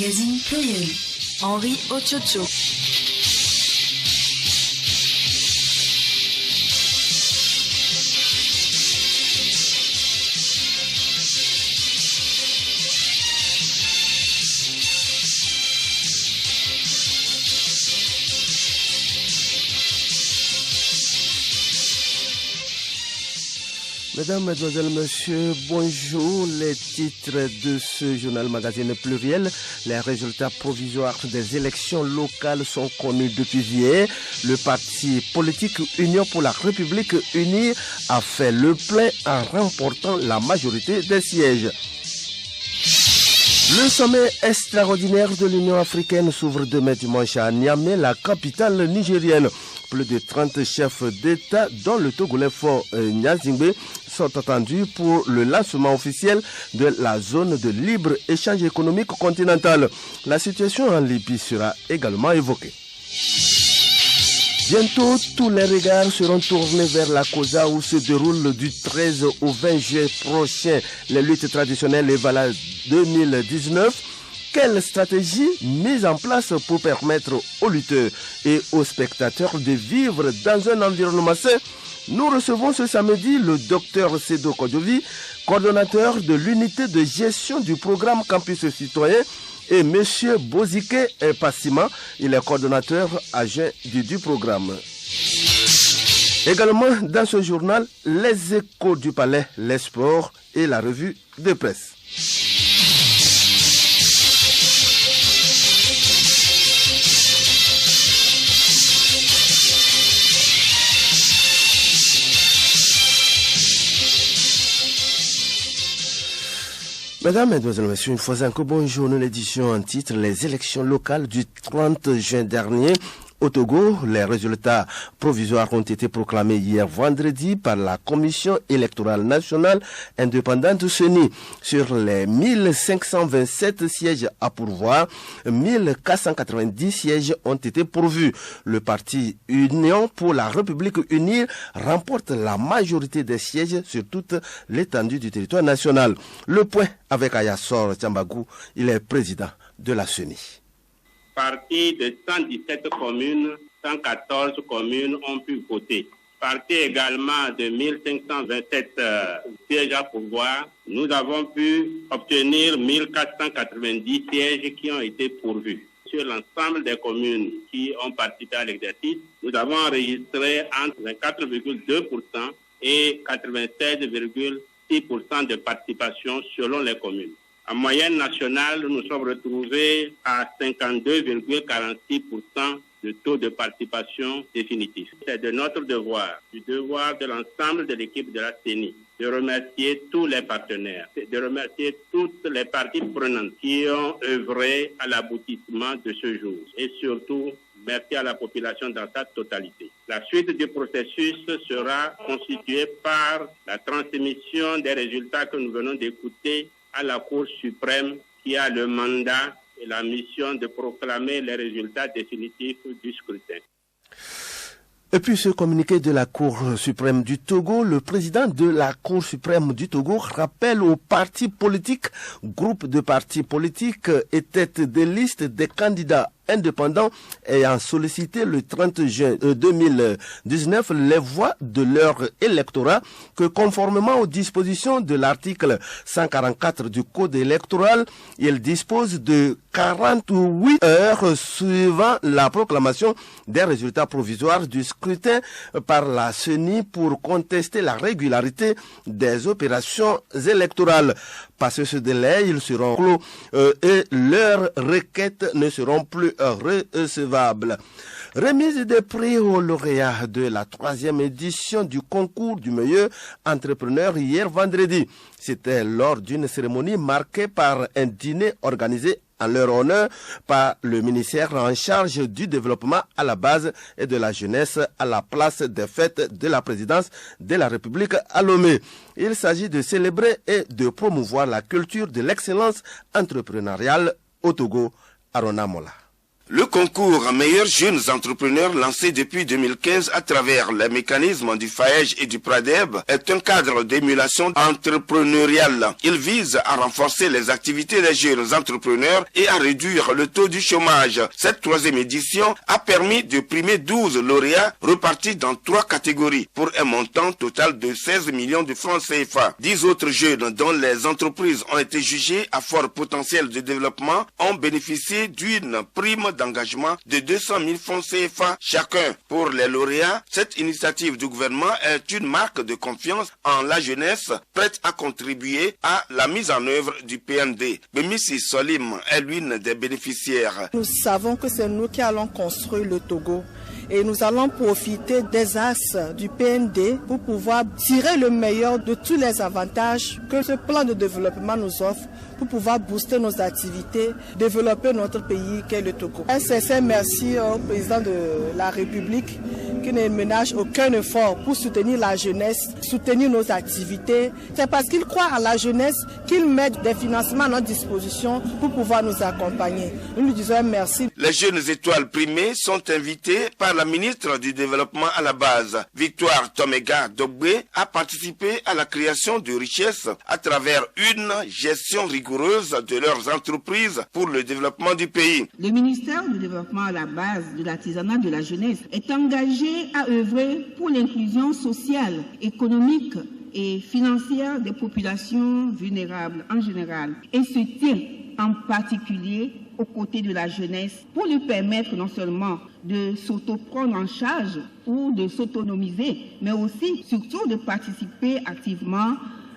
magazine pluriel. Henri Ochocho. Mesdames, Mesdemoiselles, Messieurs, bonjour. Les titres de ce journal magazine pluriel. Les résultats provisoires des élections locales sont connus depuis hier. Le parti politique Union pour la République Unie a fait le plein en remportant la majorité des sièges. Le sommet extraordinaire de l'Union africaine s'ouvre demain dimanche à Niamey, la capitale nigérienne. Plus de 30 chefs d'État, dont le Togolais Faure Gnassingbé, sont attendus pour le lancement officiel de la zone de libre-échange économique continentale. La situation en Libye sera également évoquée. Bientôt, tous les regards seront tournés vers la COSA où se déroule du 13 au 20 juillet prochain les luttes traditionnelles et Vala 2019. Quelle stratégie mise en place pour permettre aux lutteurs et aux spectateurs de vivre dans un environnement sain? Nous recevons ce samedi le docteur Sedo Kodjovi, coordonnateur de l'unité de gestion du programme Campus Citoyen, et M. Bozike Passima, il est coordonnateur adjoint du programme. Également dans ce journal, les échos du palais, les sports et la revue de presse. Mesdames, Mesdemoiselles, Messieurs, une fois encore, bonjour. L'édition en titre, les élections locales du 30 juin dernier. Au Togo, les résultats provisoires ont été proclamés hier vendredi par la Commission électorale nationale indépendante CENI. Sur les 1527 sièges à pourvoir, 1490 sièges ont été pourvus. Le parti Union pour la République Unie remporte la majorité des sièges sur toute l'étendue du territoire national. Le point avec Ayassor Tchambagou, il est président de la CENI. Parti de 117 communes, 114 communes ont pu voter. Parti également de 1527 sièges à pourvoir, nous avons pu obtenir 1490 sièges qui ont été pourvus. Sur l'ensemble des communes qui ont participé à l'exercice, nous avons enregistré entre 4,2% et 96,6% de participation selon les communes. En moyenne nationale, nous sommes retrouvés à 52,46% de taux de participation définitif. C'est de notre devoir, du devoir de l'ensemble de l'équipe de la CENI, de remercier tous les partenaires, de remercier toutes les parties prenantes qui ont œuvré à l'aboutissement de ce jour. Et surtout, merci à la population dans sa totalité. La suite du processus sera constituée par la transmission des résultats que nous venons d'écouter à la Cour suprême qui a le mandat et la mission de proclamer les résultats définitifs du scrutin. Et puis ce communiqué de la Cour suprême du Togo, le président de la Cour suprême du Togo rappelle aux partis politiques, groupes de partis politiques et têtes de liste des candidats indépendants ayant sollicité le 30 juin 2019 les voix de leur électorat que conformément aux dispositions de l'article 144 du Code électoral, il dispose de 48 heures suivant la proclamation des résultats provisoires du scrutin par la CENI pour contester la régularité des opérations électorales. Passé ce délai, ils seront clos et leurs requêtes ne seront plus recevables. Remise des prix aux lauréats de la 3e édition du concours du meilleur entrepreneur hier vendredi. C'était lors d'une cérémonie marquée par un dîner organisé en leur honneur par le ministère en charge du développement à la base et de la jeunesse à la place des fêtes de la présidence de la République à Lomé. Il s'agit de célébrer et de promouvoir la culture de l'excellence entrepreneuriale au Togo. Arona Mola. Le concours Meilleurs Jeunes Entrepreneurs lancé depuis 2015 à travers les mécanismes du FAEJ et du PRADEB est un cadre d'émulation entrepreneuriale. Il vise à renforcer les activités des jeunes entrepreneurs et à réduire le taux du chômage. Cette troisième édition a permis de primer 12 lauréats repartis dans 3 catégories pour un montant total de 16 millions de francs CFA. 10 autres jeunes dont les entreprises ont été jugées à fort potentiel de développement ont bénéficié d'une prime d'engagement de 200 000 francs CFA chacun. Pour les lauréats, cette initiative du gouvernement est une marque de confiance en la jeunesse prête à contribuer à la mise en œuvre du PND. Bemissi Solim est l'une des bénéficiaires. Nous savons que c'est nous qui allons construire le Togo. Et nous allons profiter des axes du PND pour pouvoir tirer le meilleur de tous les avantages que ce plan de développement nous offre pour pouvoir booster nos activités, développer notre pays qu'est le Togo. Un sincère merci au président de la République qui ne ménage aucun effort pour soutenir la jeunesse, soutenir nos activités. C'est parce qu'il croit à la jeunesse qu'il met des financements à notre disposition pour pouvoir nous accompagner. Nous lui disons merci. Les jeunes étoiles primées sont invitées par la ministre du Développement à la base. Victoire Tomega Dogbe a participé à la création de richesses à travers une gestion rigoureuse de leurs entreprises pour le développement du pays. Le ministère du Développement à la base de l'artisanat de la jeunesse est engagé à œuvrer pour l'inclusion sociale, économique et financière des populations vulnérables en général et se tient en particulier aux côtés de la jeunesse pour lui permettre non seulement de s'auto-prendre en charge ou de s'autonomiser, mais aussi surtout de participer activement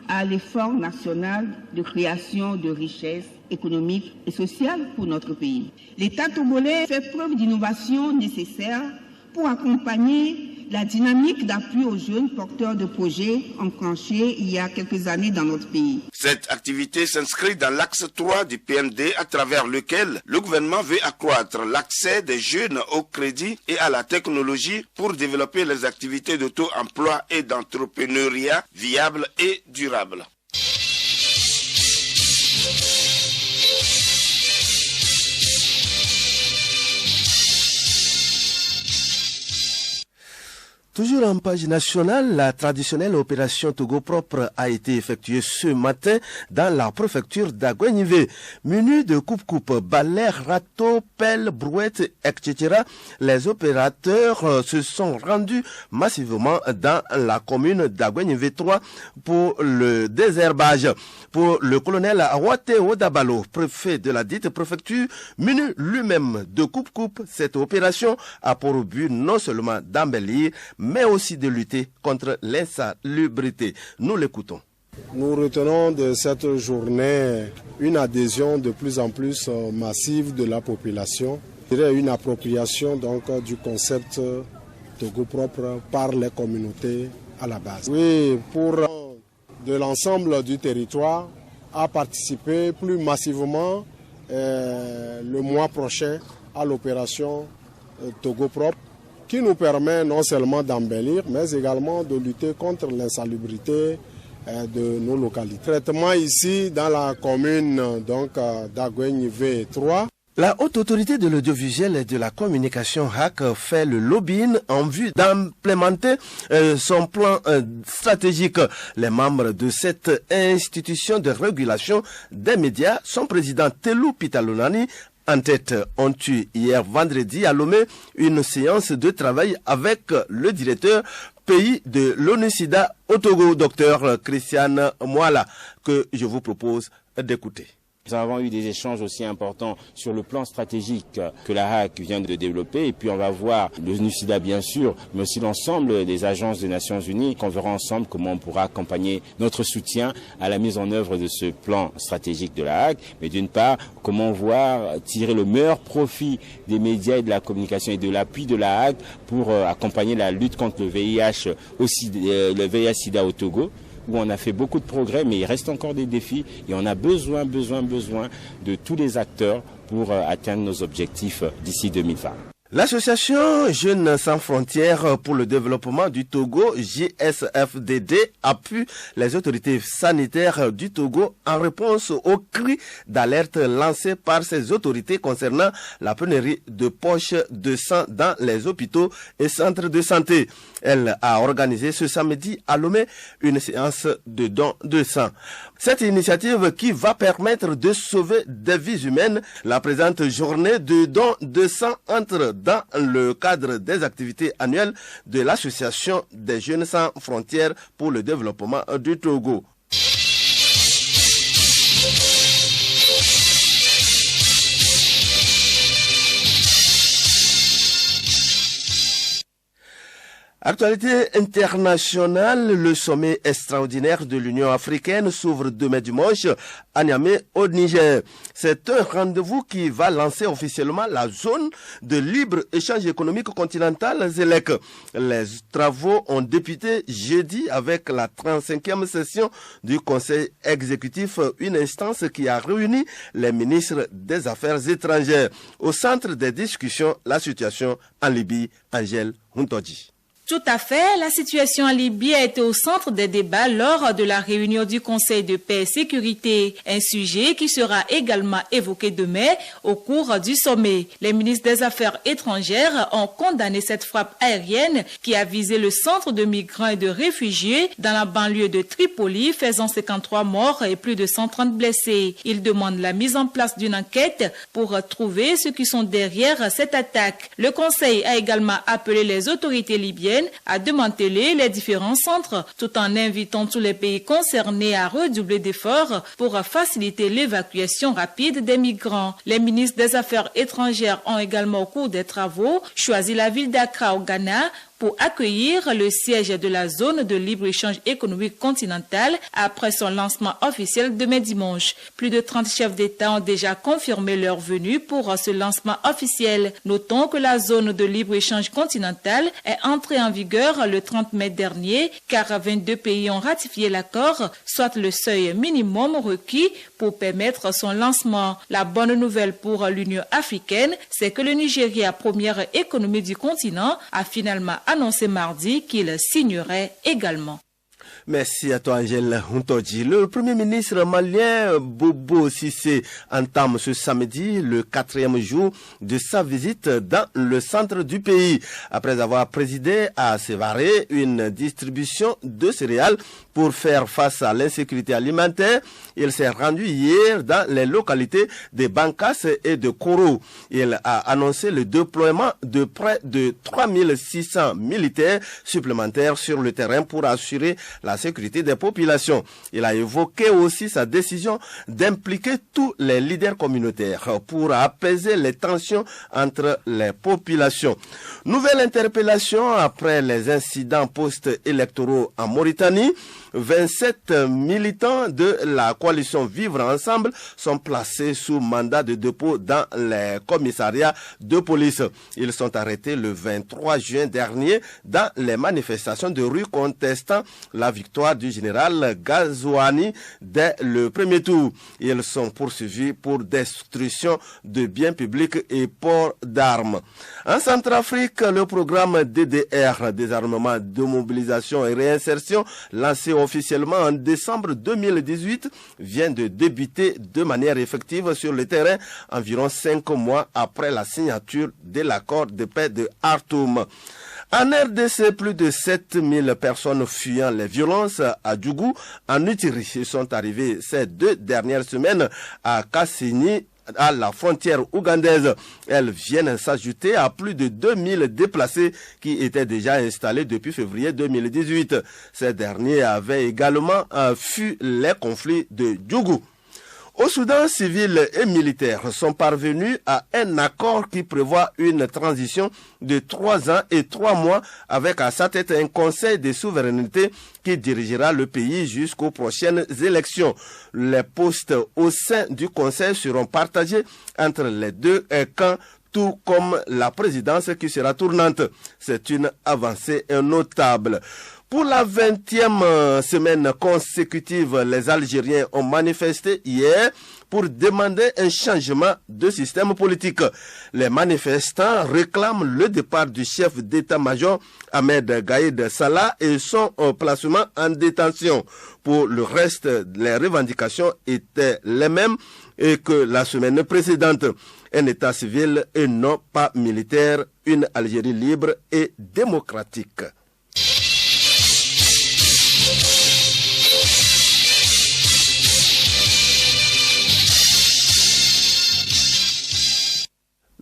à l'effort national de création de richesses économiques et sociales pour notre pays. L'État togolais fait preuve d'innovation nécessaire pour accompagner la dynamique d'appui aux jeunes porteurs de projets enclenchés il y a quelques années dans notre pays. Cette activité s'inscrit dans l'axe 3 du PND à travers lequel le gouvernement veut accroître l'accès des jeunes au crédit et à la technologie pour développer les activités d'auto-emploi et d'entrepreneuriat viables et durables. Toujours en page nationale, la traditionnelle opération Togo propre a été effectuée ce matin dans la préfecture d'Aguenivé. Menu de coupe-coupe, balais, râteaux, pelles, brouettes, etc. Les opérateurs se sont rendus massivement dans la commune d'Aguenivé 3 pour le désherbage. Pour le colonel Awate Odabalo, préfet de la dite préfecture, menu lui-même de coupe-coupe, cette opération a pour but non seulement d'embellir, mais aussi de lutter contre l'insalubrité. Nous l'écoutons. Nous retenons de cette journée une adhésion de plus en plus massive de la population. Une appropriation donc du concept Togo propre par les communautés à la base. Oui, pour de l'ensemble du territoire à participer plus massivement le mois prochain à l'opération Togo propre, qui nous permet non seulement d'embellir, mais également de lutter contre l'insalubrité de nos localités. Traitement ici dans la commune d'Aguenivé 3. La Haute Autorité de l'Audiovisuel et de la Communication HAC fait le lobbying en vue d'implémenter son plan stratégique. Les membres de cette institution de régulation des médias, son président Telou Pitalonani, en tête, ont eu hier vendredi à Lomé une séance de travail avec le directeur pays de l'ONU-SIDA au Togo, Dr Christiane Mwala, que je vous propose d'écouter. Nous avons eu des échanges aussi importants sur le plan stratégique que la HAC vient de développer. Et puis on va voir l'ONU-SIDA bien sûr, mais aussi l'ensemble des agences des Nations Unies. On verra ensemble comment on pourra accompagner notre soutien à la mise en œuvre de ce plan stratégique de la HAC. Mais d'une part, comment voir tirer le meilleur profit des médias et de la communication et de l'appui de la HAC pour accompagner la lutte contre le VIH, aussi le VIH-SIDA au Togo, où on a fait beaucoup de progrès, mais il reste encore des défis et on a besoin de tous les acteurs pour atteindre nos objectifs d'ici 2020. L'association Jeunes sans frontières pour le développement du Togo, JSFDD, appuie les autorités sanitaires du Togo en réponse aux cris d'alerte lancés par ces autorités concernant la pénurie de poches de sang dans les hôpitaux et centres de santé. Elle a organisé ce samedi à Lomé une séance de don de sang. Cette initiative qui va permettre de sauver des vies humaines, la présente journée de don de sang entre dans le cadre des activités annuelles de l'Association des Jeunes sans frontières pour le développement du Togo. Actualité internationale, le sommet extraordinaire de l'Union africaine s'ouvre demain dimanche à Niamey au Niger. C'est un rendez-vous qui va lancer officiellement la zone de libre-échange économique continental ZELEC. Les travaux ont débuté jeudi avec la 35e session du Conseil exécutif, une instance qui a réuni les ministres des Affaires étrangères. Au centre des discussions, la situation en Libye, Angèle Huntodji. Tout à fait, la situation en Libye a été au centre des débats lors de la réunion du Conseil de paix et sécurité, un sujet qui sera également évoqué demain au cours du sommet. Les ministres des Affaires étrangères ont condamné cette frappe aérienne qui a visé le centre de migrants et de réfugiés dans la banlieue de Tripoli, faisant 53 morts et plus de 130 blessés. Ils demandent la mise en place d'une enquête pour trouver ceux qui sont derrière cette attaque. Le Conseil a également appelé les autorités libyennes à démanteler les différents centres tout en invitant tous les pays concernés à redoubler d'efforts pour faciliter l'évacuation rapide des migrants. Les ministres des Affaires étrangères ont également au cours des travaux choisi la ville d'Accra au Ghana pour accueillir le siège de la zone de libre-échange économique continentale après son lancement officiel demain dimanche. Plus de 30 chefs d'État ont déjà confirmé leur venue pour ce lancement officiel. Notons que la zone de libre-échange continentale est entrée en vigueur le 30 mai dernier, car 22 pays ont ratifié l'accord, soit le seuil minimum requis pour permettre son lancement. La bonne nouvelle pour l'Union africaine, c'est que le Nigeria, première économie du continent, a finalement annoncé mardi qu'il signerait également. Merci à toi, Angèle Huntodji. Le Premier ministre malien Bobo Cissé entame ce samedi le 4e jour de sa visite dans le centre du pays. Après avoir présidé à Sévaré une distribution de céréales pour faire face à l'insécurité alimentaire, il s'est rendu hier dans les localités de Bankas et de Koro. Il a annoncé le déploiement de près de 3600 militaires supplémentaires sur le terrain pour assurer la sécurité des populations. Il a évoqué aussi sa décision d'impliquer tous les leaders communautaires pour apaiser les tensions entre les populations. Nouvelle interpellation après les incidents post-électoraux en Mauritanie. 27 militants de la coalition Vivre Ensemble sont placés sous mandat de dépôt dans les commissariats de police. Ils sont arrêtés le 23 juin dernier dans les manifestations de rue contestant la victoire du général Ghazouani dès le premier tour. Ils sont poursuivis pour destruction de biens publics et port d'armes. En Centrafrique, le programme DDR, désarmement, démobilisation et réinsertion, lancé officiellement en décembre 2018, vient de débuter de manière effective sur le terrain environ 5 mois après la signature de l'accord de paix de Khartoum. En RDC, plus de 7000 personnes fuyant les violences à Djougou, en Uttiri, sont arrivées ces 2 dernières semaines à Kassini, à la frontière ougandaise. Elles viennent s'ajouter à plus de 2000 déplacés qui étaient déjà installés depuis février 2018. Ces derniers avaient également fui les conflits de Djougou. Au Soudan, civils et militaires sont parvenus à un accord qui prévoit une transition de 3 ans et 3 mois avec à sa tête un conseil de souveraineté qui dirigera le pays jusqu'aux prochaines élections. Les postes au sein du conseil seront partagés entre les 2 camps, tout comme la présidence qui sera tournante. C'est une avancée notable. Pour la 20e semaine consécutive, les Algériens ont manifesté hier pour demander un changement de système politique. Les manifestants réclament le départ du chef d'état-major Ahmed Gaïd Salah et son placement en détention. Pour le reste, les revendications étaient les mêmes que la semaine précédente. Un état civil et non pas militaire, une Algérie libre et démocratique.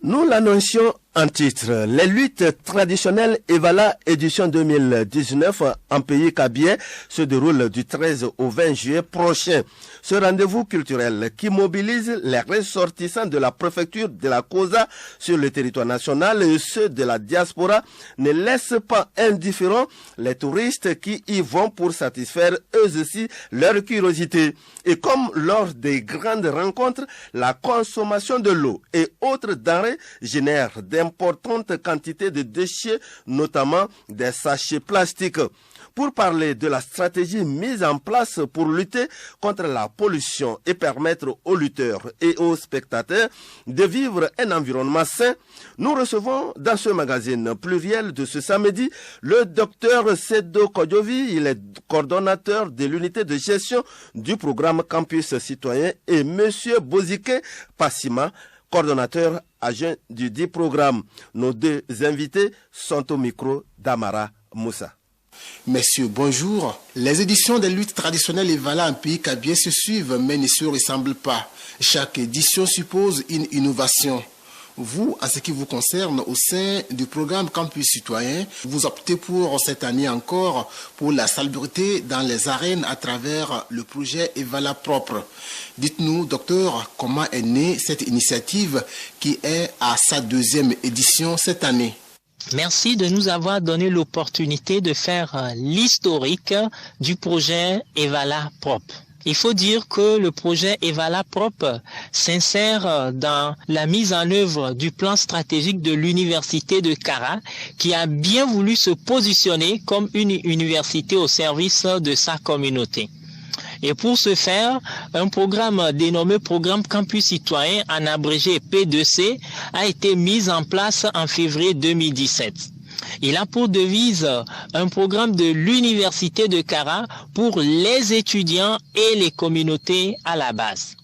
Nous l'annoncions en titre. Les luttes traditionnelles Evala édition 2019 en pays kabien se déroulent du 13 au 20 juillet prochain. Ce rendez-vous culturel qui mobilise les ressortissants de la préfecture de la Kosa sur le territoire national et ceux de la diaspora ne laisse pas indifférents les touristes qui y vont pour satisfaire eux aussi leur curiosité. Et comme lors des grandes rencontres, la consommation de l'eau et autres denrées génère d'importantes quantités de déchets, notamment des sachets plastiques. Pour parler de la stratégie mise en place pour lutter contre la pollution et permettre aux lutteurs et aux spectateurs de vivre un environnement sain, nous recevons dans ce magazine pluriel de ce samedi le docteur Sedo Kodjovi, il est coordonnateur de l'unité de gestion du programme Campus Citoyen, et monsieur Bozike Passima, coordonnateur adjoint du dit programme. Nos deux invités sont au micro d'Amara Moussa. Messieurs, bonjour. Les éditions des luttes traditionnelles Evala en pays kabien se suivent mais ne se ressemblent pas. Chaque édition suppose une innovation. Vous, en ce qui vous concerne, au sein du programme Campus Citoyen, vous optez pour cette année encore pour la salubrité dans les arènes à travers le projet Evala Propre. Dites-nous, docteur, comment est née cette initiative qui est à sa 2e édition cette année? Merci de nous avoir donné l'opportunité de faire l'historique du projet Evala Propre. Il faut dire que le projet Evala Propre s'insère dans la mise en œuvre du plan stratégique de l'université de Kara, qui a bien voulu se positionner comme une université au service de sa communauté. Et pour ce faire, un programme dénommé Programme Campus Citoyen, en abrégé P2C, a été mis en place en février 2017. Il a pour devise un programme de l'université de Kara pour les étudiants et les communautés à la base.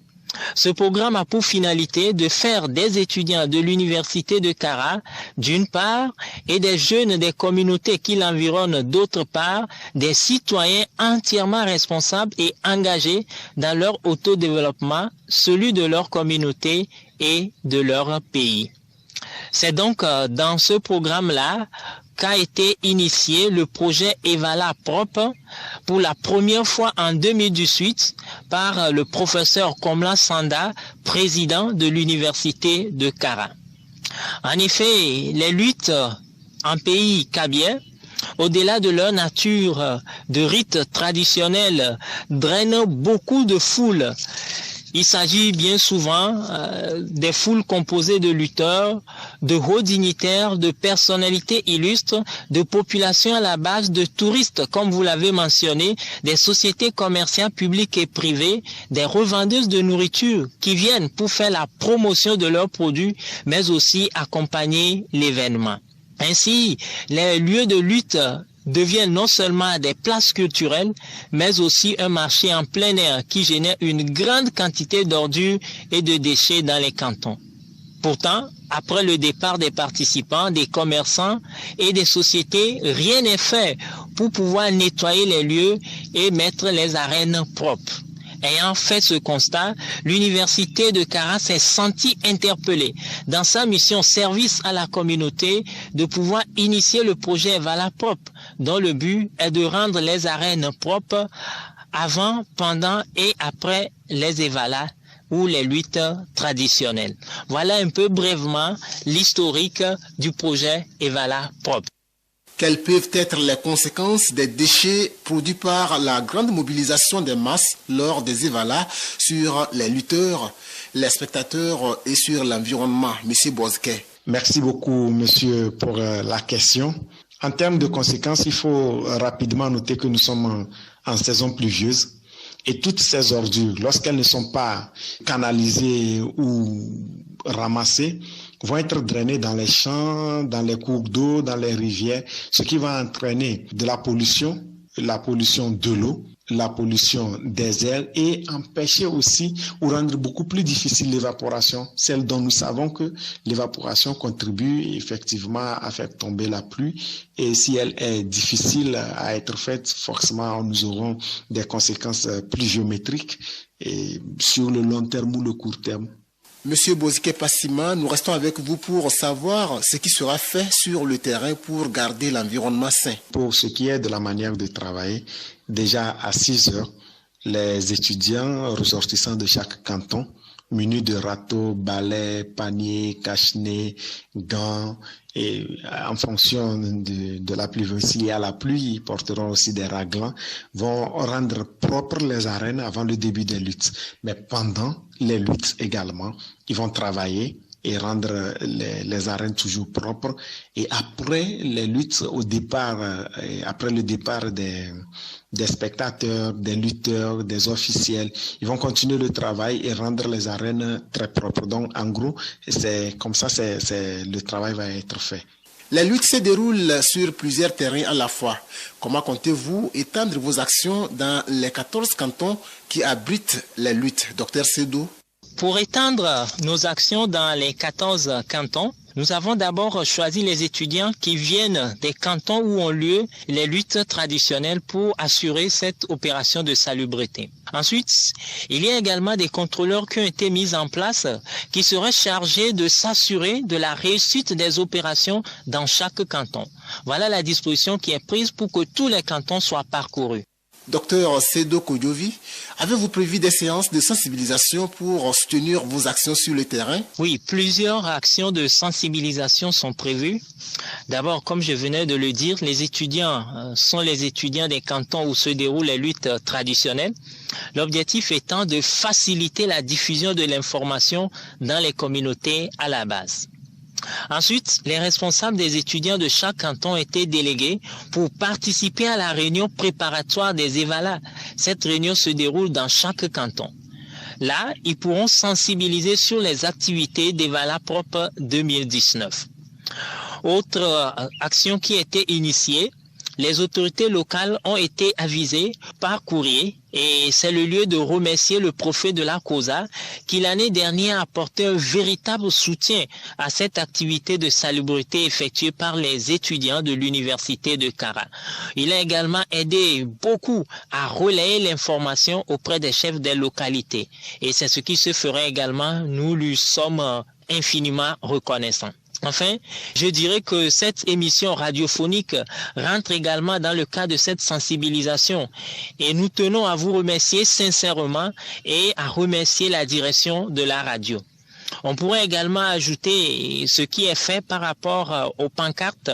Ce programme a pour finalité de faire des étudiants de l'université de Kara, d'une part, et des jeunes des communautés qui l'environnent, d'autre part, des citoyens entièrement responsables et engagés dans leur autodéveloppement, celui de leur communauté et de leur pays. C'est donc dans ce programme-là qu'a été initié le projet Evala Propre pour la première fois en 2018 par le professeur Komla Sanda, président de l'université de Kara. En effet, les luttes en pays kabien, au-delà de leur nature de rites traditionnels, drainent beaucoup de foules. Il s'agit bien souvent des foules composées de lutteurs, de hauts dignitaires, de personnalités illustres, de populations à la base, de touristes, comme vous l'avez mentionné, des sociétés commerciales publiques et privées, des revendeuses de nourriture qui viennent pour faire la promotion de leurs produits, mais aussi accompagner l'événement. Ainsi, les lieux de lutte deviennent non seulement des places culturelles, mais aussi un marché en plein air qui génère une grande quantité d'ordures et de déchets dans les cantons. Pourtant, après le départ des participants, des commerçants et des sociétés, rien n'est fait pour pouvoir nettoyer les lieux et mettre les arènes propres. Ayant fait ce constat, l'université de Kara s'est sentie interpellée dans sa mission service à la communauté de pouvoir initier le projet Evala Propre, dont le but est de rendre les arènes propres avant, pendant et après les Evala ou les luttes traditionnelles. Voilà un peu brièvement l'historique du projet Evala Propre. Quelles peuvent être les conséquences des déchets produits par la grande mobilisation des masses lors des Evala sur les lutteurs, les spectateurs et sur l'environnement? Monsieur Bozke. Merci beaucoup, monsieur, pour la question. En termes de conséquences, il faut rapidement noter que nous sommes en saison pluvieuse et toutes ces ordures, lorsqu'elles ne sont pas canalisées ou ramassées, vont être drainées dans les champs, dans les cours d'eau, dans les rivières, ce qui va entraîner de la pollution de l'eau, la pollution des airs et empêcher aussi ou rendre beaucoup plus difficile l'évaporation, celle dont nous savons que l'évaporation contribue effectivement à faire tomber la pluie et si elle est difficile à être faite, forcément nous aurons des conséquences pluviométriques et sur le long terme ou le court terme. Monsieur Bozike Passima, nous restons avec vous pour savoir ce qui sera fait sur le terrain pour garder l'environnement sain. Pour ce qui est de la manière de travailler, déjà à 6 heures, les étudiants ressortissants de chaque canton, munis de râteaux, balais, paniers, cache-nez, gants, et en fonction de la pluie, s'il y a la pluie, ils porteront aussi des raglans, vont rendre propres les arènes avant le début des luttes. Mais pendant les luttes également, ils vont travailler et rendre les arènes toujours propres. Et après les luttes, après le départ des spectateurs, des lutteurs, des officiels, ils vont continuer le travail et rendre les arènes très propres. Donc, en gros, c'est comme ça, le travail va être fait. Les luttes se déroulent sur plusieurs terrains à la fois. Comment comptez-vous étendre vos actions dans les 14 cantons qui abritent les luttes, Dr Sédou? Pour étendre nos actions dans les 14 cantons, nous avons d'abord choisi les étudiants qui viennent des cantons où ont lieu les luttes traditionnelles pour assurer cette opération de salubrité. Ensuite, il y a également des contrôleurs qui ont été mis en place qui seraient chargés de s'assurer de la réussite des opérations dans chaque canton. Voilà la disposition qui est prise pour que tous les cantons soient parcourus. Docteur Sédou Kodjovi, avez-vous prévu des séances de sensibilisation pour soutenir vos actions sur le terrain? Oui, plusieurs actions de sensibilisation sont prévues. D'abord, comme je venais de le dire, les étudiants sont les étudiants des cantons où se déroulent les luttes traditionnelles. L'objectif étant de faciliter la diffusion de l'information dans les communautés à la base. Ensuite, les responsables des étudiants de chaque canton ont été délégués pour participer à la réunion préparatoire des EVALA. Cette réunion se déroule dans chaque canton. Là, ils pourront sensibiliser sur les activités d'EVALA propre 2019. Autre action qui a été initiée, les autorités locales ont été avisées par courrier et c'est le lieu de remercier le préfet de la COSA qui l'année dernière a apporté un véritable soutien à cette activité de salubrité effectuée par les étudiants de l'université de Kara. Il a également aidé beaucoup à relayer l'information auprès des chefs des localités et c'est ce qui se ferait également. Nous lui sommes infiniment reconnaissants. Enfin, je dirais que cette émission radiophonique rentre également dans le cadre de cette sensibilisation et nous tenons à vous remercier sincèrement et à remercier la direction de la radio. On pourrait également ajouter ce qui est fait par rapport aux pancartes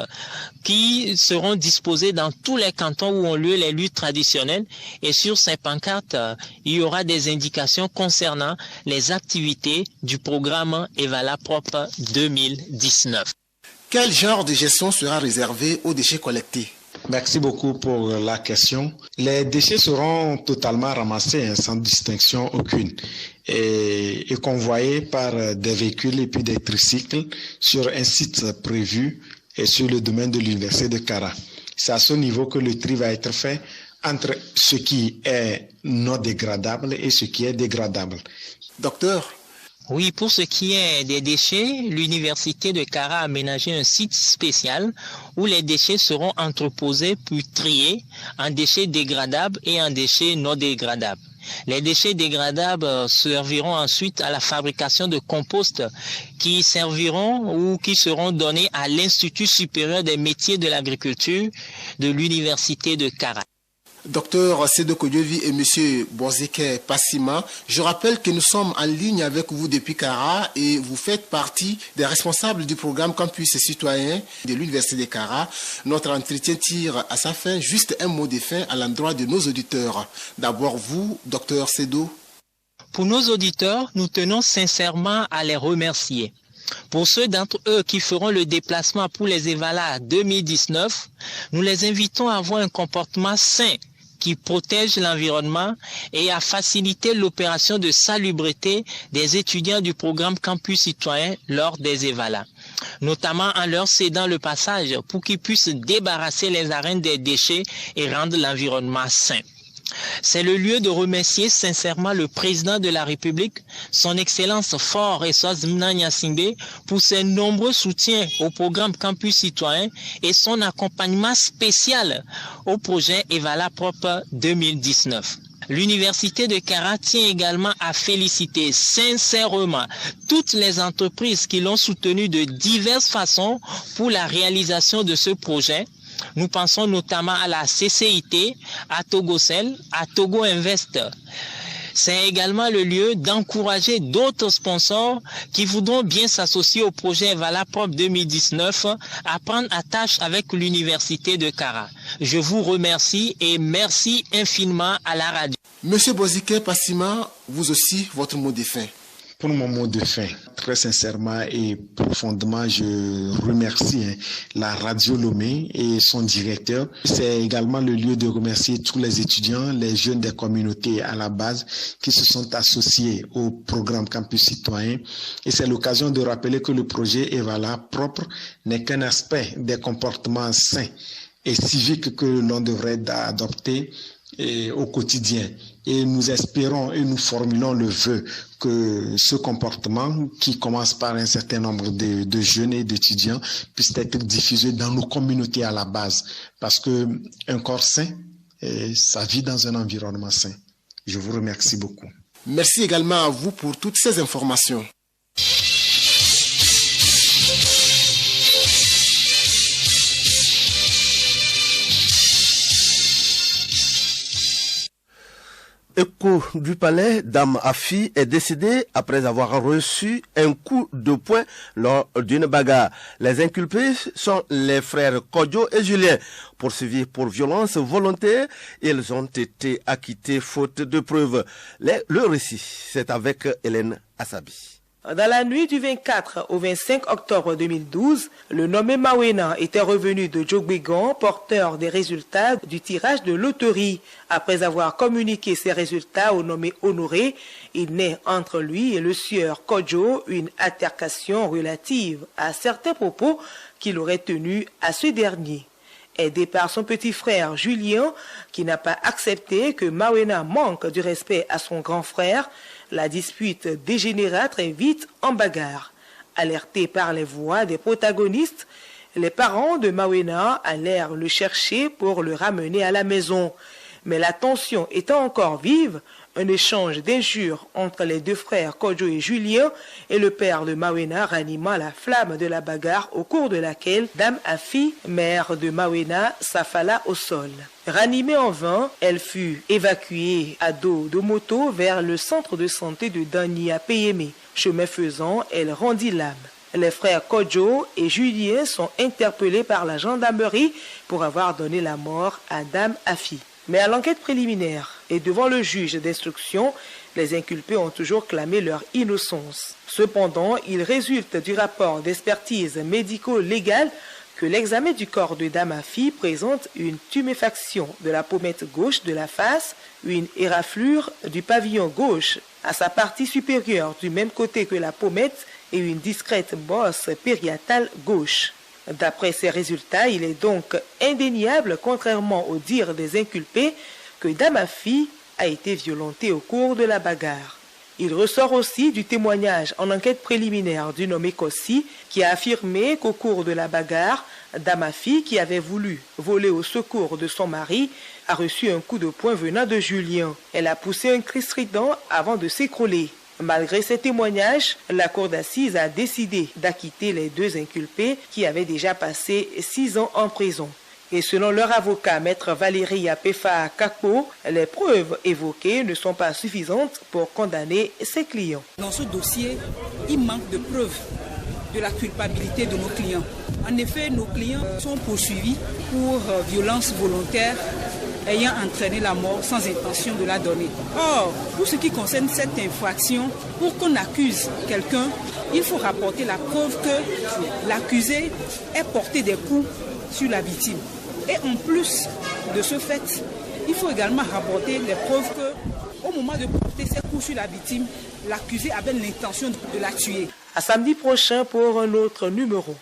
qui seront disposées dans tous les cantons où ont lieu les luttes traditionnelles. Et sur ces pancartes, il y aura des indications concernant les activités du programme EVALA Propre 2019. Quel genre de gestion sera réservé aux déchets collectés? Merci beaucoup pour la question. Les déchets seront totalement ramassés sans distinction aucune et convoyés par des véhicules et puis des tricycles sur un site prévu et sur le domaine de l'université de Kara. C'est à ce niveau que le tri va être fait entre ce qui est non dégradable et ce qui est dégradable. Docteur? Oui, pour ce qui est des déchets, l'université de Kara a aménagé un site spécial où les déchets seront entreposés puis triés en déchets dégradables et en déchets non dégradables. Les déchets dégradables serviront ensuite à la fabrication de compost qui serviront ou qui seront donnés à l'Institut supérieur des métiers de l'agriculture de l'université de Kara. Docteur Sédou Kodjovi et M. Bozike Passima, je rappelle que nous sommes en ligne avec vous depuis Kara et vous faites partie des responsables du programme Campus Citoyen de l'Université de Kara. Notre entretien tire à sa fin. Juste un mot de fin à l'endroit de nos auditeurs. D'abord vous, Docteur Sédou. Pour nos auditeurs, nous tenons sincèrement à les remercier. Pour ceux d'entre eux qui feront le déplacement pour les EVALA 2019, nous les invitons à avoir un comportement sain qui protège l'environnement et à faciliter l'opération de salubrité des étudiants du programme Campus Citoyen lors des EVALA, notamment en leur cédant le passage pour qu'ils puissent débarrasser les arènes des déchets et rendre l'environnement sain. C'est le lieu de remercier sincèrement le président de la République, son Excellence Faure Eswazimna Gnassingbé, pour ses nombreux soutiens au programme Campus Citoyen et son accompagnement spécial au projet EVALA Propre 2019. L'Université de Kara tient également à féliciter sincèrement toutes les entreprises qui l'ont soutenu de diverses façons pour la réalisation de ce projet. Nous pensons notamment à la CCIT, à Togocel, à Togo Invest. C'est également le lieu d'encourager d'autres sponsors qui voudront bien s'associer au projet EVALA Propre 2019 à prendre attache avec l'Université de Kara. Je vous remercie et merci infiniment à la radio. Monsieur Bozike Passima, vous aussi, votre mot de fin. Pour mon mot de fin, très sincèrement et profondément, je remercie la Radio Lomé et son directeur. C'est également le lieu de remercier tous les étudiants, les jeunes des communautés à la base qui se sont associés au programme Campus Citoyen. Et c'est l'occasion de rappeler que le projet EVALA Propre n'est qu'un aspect des comportements sains et civiques que l'on devrait adopter au quotidien. Et nous espérons et nous formulons le vœu que ce comportement qui commence par un certain nombre de jeunes et d'étudiants puisse être diffusé dans nos communautés à la base. Parce que un corps sain, ça vit dans un environnement sain. Je vous remercie beaucoup. Merci également à vous pour toutes ces informations. Écho du palais, Dame Afi est décédée après avoir reçu un coup de poing lors d'une bagarre. Les inculpés sont les frères Kodjo et Julien. Poursuivis pour violence volontaire, ils ont été acquittés faute de preuves. Le récit, c'est avec Hélène Assabi. Dans la nuit du 24 au 25 octobre 2012, le nommé Mawena était revenu de Djogbegan, porteur des résultats du tirage de loterie. Après avoir communiqué ses résultats au nommé Honoré, il naît entre lui et le sieur Kodjo une altercation relative à certains propos qu'il aurait tenus à ce dernier. Aidé par son petit frère Julien, qui n'a pas accepté que Mawena manque du respect à son grand frère, la dispute dégénéra très vite en bagarre. Alertés par les voix des protagonistes, les parents de Mawena allèrent le chercher pour le ramener à la maison. Mais la tension étant encore vive, un échange d'injures entre les deux frères Kodjo et Julien et le père de Mawena ranima la flamme de la bagarre au cours de laquelle Dame Afi, mère de Mawena, s'affala au sol. Ranimée en vain, elle fut évacuée à dos de moto vers le centre de santé de Dania Payemé. Chemin faisant, elle rendit l'âme. Les frères Kodjo et Julien sont interpellés par la gendarmerie pour avoir donné la mort à Dame Afi. Mais à l'enquête préliminaire et devant le juge d'instruction, les inculpés ont toujours clamé leur innocence. Cependant, il résulte du rapport d'expertise médico-légale que l'examen du corps de Dame Afi présente une tuméfaction de la pommette gauche de la face, une éraflure du pavillon gauche à sa partie supérieure du même côté que la pommette et une discrète bosse périatale gauche. D'après ces résultats, il est donc indéniable, contrairement au dire des inculpés, que Dame Afi a été violentée au cours de la bagarre. Il ressort aussi du témoignage en enquête préliminaire du nommé Kossi, qui a affirmé qu'au cours de la bagarre, Dame Afi, qui avait voulu voler au secours de son mari, a reçu un coup de poing venant de Julien. Elle a poussé un cri strident avant de s'écrouler. Malgré ces témoignages, la cour d'assises a décidé d'acquitter les deux inculpés qui avaient déjà passé 6 ans en prison. Et selon leur avocat, maître Valérie Apefa Kakpo, les preuves évoquées ne sont pas suffisantes pour condamner ses clients. Dans ce dossier, il manque de preuves de la culpabilité de nos clients. En effet, nos clients sont poursuivis pour violence volontaire ayant entraîné la mort sans intention de la donner. Or, pour ce qui concerne cette infraction, pour qu'on accuse quelqu'un, il faut rapporter la preuve que l'accusé ait porté des coups sur la victime. Et en plus de ce fait, il faut également rapporter les preuves qu'au moment de porter ces coups sur la victime, l'accusé avait l'intention de la tuer. À samedi prochain pour un autre numéro.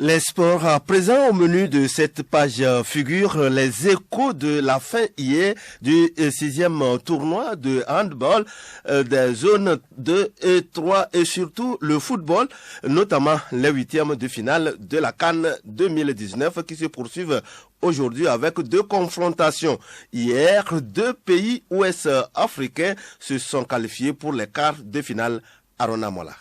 Les sports à présent au menu de cette page figurent les échos de la fin hier du 6e tournoi de handball des zones 2 et 3 et surtout le football, notamment les 8e de finale de la CAN 2019 qui se poursuivent aujourd'hui avec 2 confrontations. Hier, 2 pays ouest-africains se sont qualifiés pour les quarts de finale à Ronamola.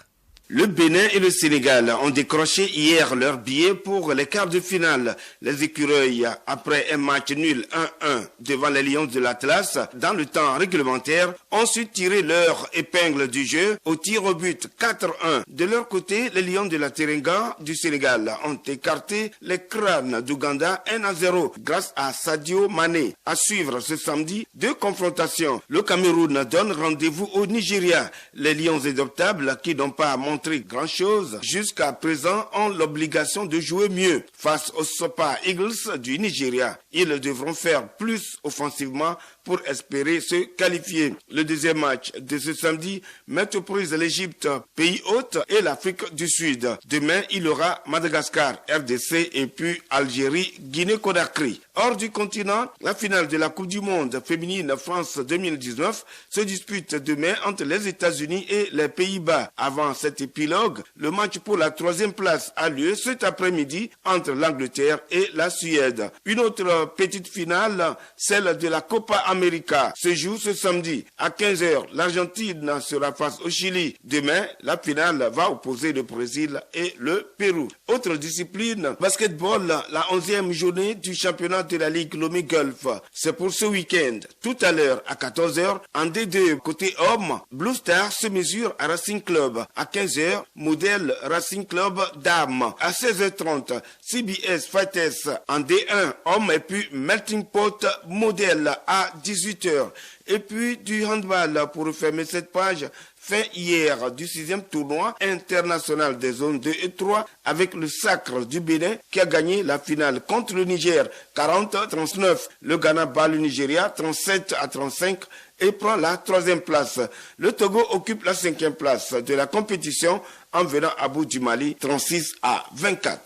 Le Bénin et le Sénégal ont décroché hier leur billet pour les quarts de finale. Les écureuils, après un match nul 1-1 devant les Lions de l'Atlas, dans le temps réglementaire, ont su tirer leur épingle du jeu au tir au but 4-1. De leur côté, les Lions de la Teranga du Sénégal ont écarté les crânes d'Ouganda 1-0 grâce à Sadio Mané. À suivre ce samedi, 2 confrontations. Le Cameroun donne rendez-vous au Nigeria. Les Lions indomptables qui n'ont pas montré grand-chose jusqu'à présent ont l'obligation de jouer mieux face aux Super Eagles du Nigeria. Ils devront faire plus offensivement pour espérer se qualifier. Le deuxième match de ce samedi met aux prises l'Égypte, pays hôte, et l'Afrique du Sud. Demain, il y aura Madagascar, RDC et puis Algérie, Guinée-Conakry. Hors du continent, la finale de la Coupe du Monde féminine France 2019 se dispute demain entre les États-Unis et les Pays-Bas. Avant cet épilogue, le match pour la 3e place a lieu cet après-midi entre l'Angleterre et la Suède. Une autre petite finale, celle de la Copa América, se joue ce samedi. À 15h, l'Argentine sera face au Chili. Demain, la finale va opposer le Brésil et le Pérou. Autre discipline, basketball, la 11e journée du championnat de la Ligue Lomé Golf. C'est pour ce week-end. Tout à l'heure, à 14h, en D2 côté homme, Blue Star se mesure à Racing Club. À 15h, Modèle Racing Club Dames. À 16h30, CBS Fighters en D1 homme et puis Melting Pot Modèle à 18h. Et puis du handball pour refermer cette page. Fin hier du 6e tournoi international des zones 2 et 3 avec le Sacre du Bénin qui a gagné la finale contre le Niger 40-39. Le Ghana bat le Nigeria 37-35 et prend la 3e place. Le Togo occupe la 5e place de la compétition en venant à bout du Mali 36-24.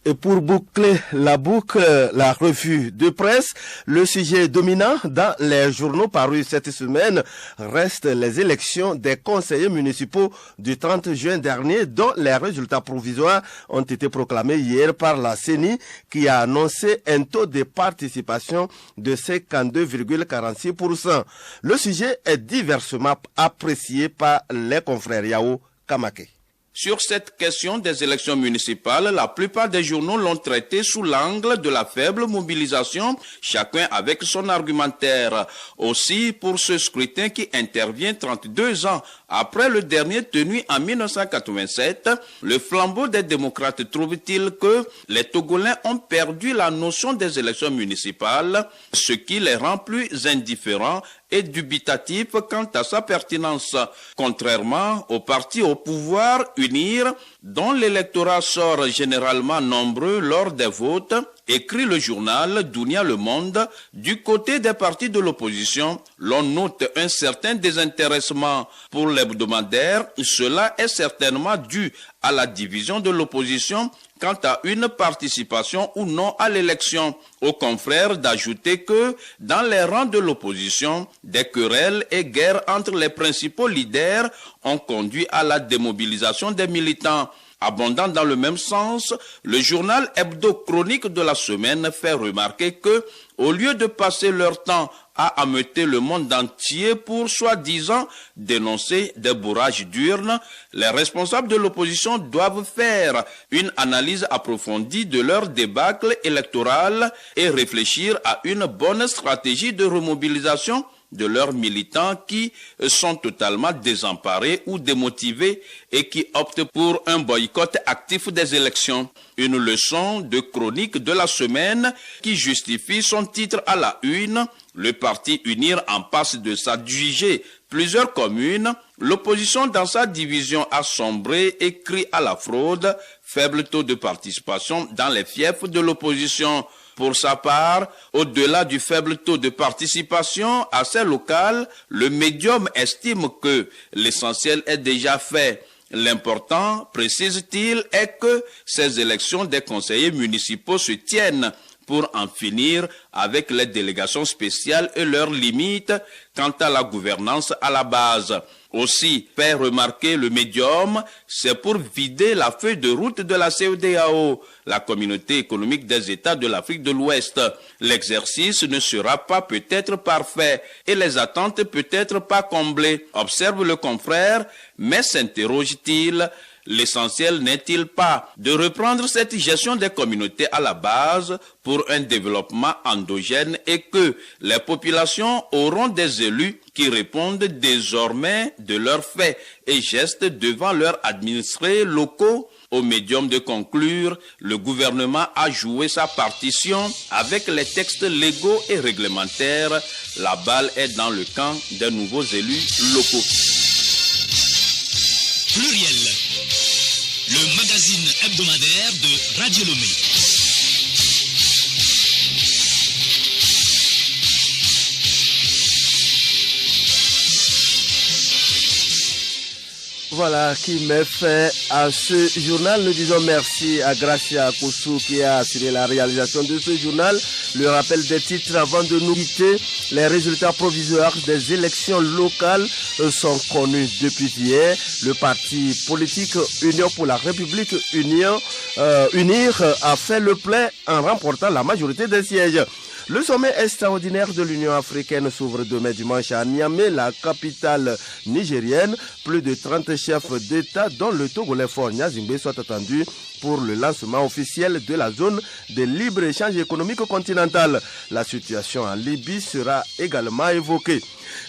Et pour boucler la boucle, la revue de presse, le sujet dominant dans les journaux parus cette semaine reste les élections des conseillers municipaux du 30 juin dernier, dont les résultats provisoires ont été proclamés hier par la CENI, qui a annoncé un taux de participation de 52,46%. Le sujet est diversement apprécié par les confrères Yao Kamake. Sur cette question des élections municipales, la plupart des journaux l'ont traité sous l'angle de la faible mobilisation, chacun avec son argumentaire. Aussi, pour ce scrutin qui intervient 32 ans après le dernier tenu en 1987, le flambeau des démocrates trouve-t-il que les Togolais ont perdu la notion des élections municipales, ce qui les rend plus indifférents et dubitatif quant à sa pertinence, contrairement aux partis au pouvoir unir, dont l'électorat sort généralement nombreux lors des votes, écrit le journal Dunia Le Monde. Du côté des partis de l'opposition, l'on note un certain désintéressement pour l'hebdomadaire. Cela est certainement dû à la division de l'opposition quant à une participation ou non à l'élection. Aux confrères d'ajouter que dans les rangs de l'opposition, des querelles et guerres entre les principaux leaders ont conduit à la démobilisation des militants. Abondant dans le même sens, le journal Hebdo Chronique de la semaine fait remarquer que, au lieu de passer leur temps à ameuter le monde entier pour soi-disant dénoncer des bourrages d'urnes, les responsables de l'opposition doivent faire une analyse approfondie de leur débâcle électoral et réfléchir à une bonne stratégie de remobilisation de leurs militants qui sont totalement désemparés ou démotivés et qui optent pour un boycott actif des élections. Une leçon de chronique de la semaine qui justifie son titre à la une. Le parti Unir en passe de s'adjuger plusieurs communes. L'opposition dans sa division a sombré et crie à la fraude. Faible taux de participation dans les fiefs de l'opposition. Pour sa part, au-delà du faible taux de participation assez local, le médium estime que l'essentiel est déjà fait. L'important, précise-t-il, est que ces élections des conseillers municipaux se tiennent pour en finir avec les délégations spéciales et leurs limites quant à la gouvernance à la base. Aussi, fait remarquer le médium, c'est pour vider la feuille de route de la CEDEAO, la Communauté économique des États de l'Afrique de l'Ouest. L'exercice ne sera pas peut-être parfait et les attentes peut-être pas comblées, observe le confrère, mais s'interroge-t-il, l'essentiel n'est-il pas de reprendre cette gestion des communautés à la base pour un développement endogène et que les populations auront des élus qui répondent désormais de leurs faits et gestes devant leurs administrés locaux? Au médium de conclure, le gouvernement a joué sa partition avec les textes légaux et réglementaires. La balle est dans le camp des nouveaux élus locaux. Pluriel, le magazine hebdomadaire de Radio Lomé. Voilà qui met fin à ce journal. Nous disons merci à Gracia Koussou qui a assuré la réalisation de ce journal. Le rappel des titres avant de nous quitter. Les résultats provisoires des élections locales sont connus depuis hier. Le parti politique Union pour la République Unir a fait le plein en remportant la majorité des sièges. Le sommet extraordinaire de l'Union africaine s'ouvre demain dimanche à Niamey, la capitale nigérienne. Plus de 30 chefs d'État, dont le Togolais Faure Gnassingbé, sont attendus pour le lancement officiel de la zone de libre-échange économique continental. La situation en Libye sera également évoquée.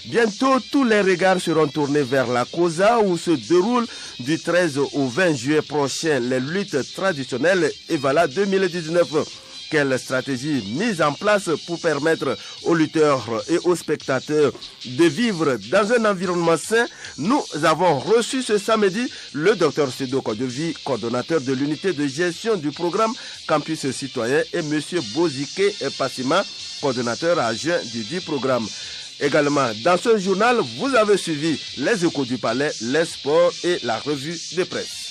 Bientôt, tous les regards seront tournés vers la COSA où se déroulent du 13 au 20 juillet prochain les luttes traditionnelles EVALA 2019. Quelle stratégie mise en place pour permettre aux lutteurs et aux spectateurs de vivre dans un environnement sain? Nous avons reçu ce samedi le Dr Sido Kodevi, coordonnateur de l'unité de gestion du programme Campus Citoyen, et M. Bozike Passima, coordonnateur adjoint du dit programme. Également, dans ce journal, vous avez suivi les échos du palais, les sports et la revue de presse.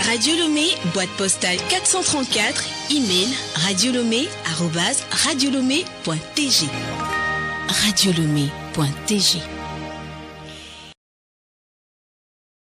Radio Lomé, boîte postale 434, email radiolomé@radiolomé.tg. Radiolomé.tg